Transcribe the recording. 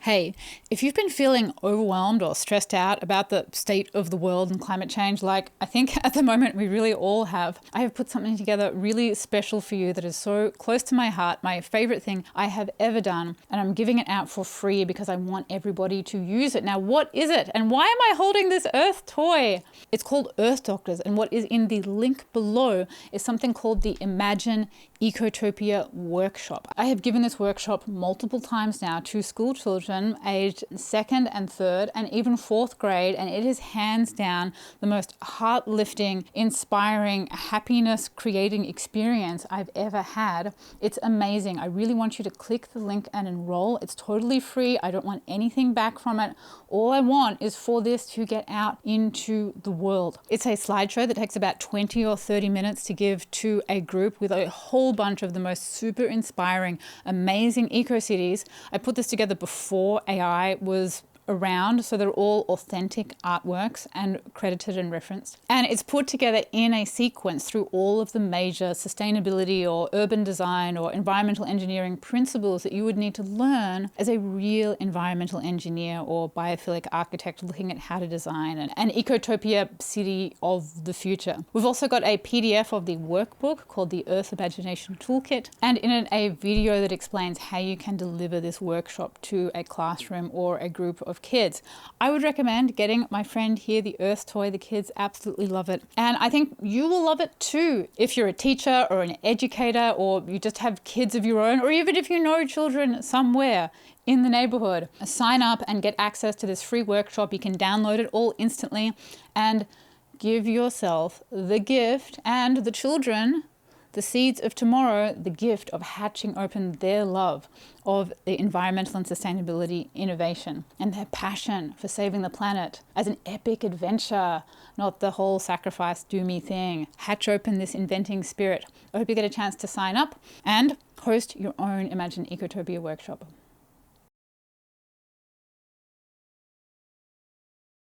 Hey, if you've been feeling overwhelmed or stressed out about the state of the world and climate change, like I think at the moment we really all have, I have put something together really special for you that is so close to my heart, my favorite thing I have ever done, and I'm giving it out for free because I want everybody to use it. Now, what is it? And why am I holding this Earth toy? It's called Earth Doctors, and what is in the link below is something called the Imagine Ecotopia workshop. I have given this workshop multiple times now to school children aged 2nd and 3rd and even 4th grade, and it is hands down the most heart-lifting, inspiring, happiness-creating experience I've ever had. It's amazing. I really want you to click the link and enroll. It's totally free. I don't want anything back from it. All I want is for this to get out into the world. It's a slideshow that takes about 20 or 30 minutes to give to a group with a whole bunch of the most super inspiring, amazing eco-cities. I put this together before AI was around, so they're all authentic artworks and credited and referenced. And it's put together in a sequence through all of the major sustainability or urban design or environmental engineering principles that you would need to learn as a real environmental engineer or biophilic architect looking at how to design an ecotopia city of the future. We've also got a PDF of the workbook called the Earth Imagination Toolkit, and in it a video that explains how you can deliver this workshop to a classroom or a group of kids. I would recommend getting my friend here the Earth toy. The kids absolutely love it. And I think you will love it too if you're a teacher or an educator, or you just have kids of your own, or even if you know children somewhere in the neighborhood. Sign up and get access to this free workshop. You can download it all instantly and give yourself the gift and the children the seeds of tomorrow, the gift of hatching open their love of the environmental and sustainability innovation and their passion for saving the planet as an epic adventure, not the whole sacrifice, do me thing. Hatch open this inventing spirit. I hope you get a chance to sign up and host your own Imagine Ecotopia workshop.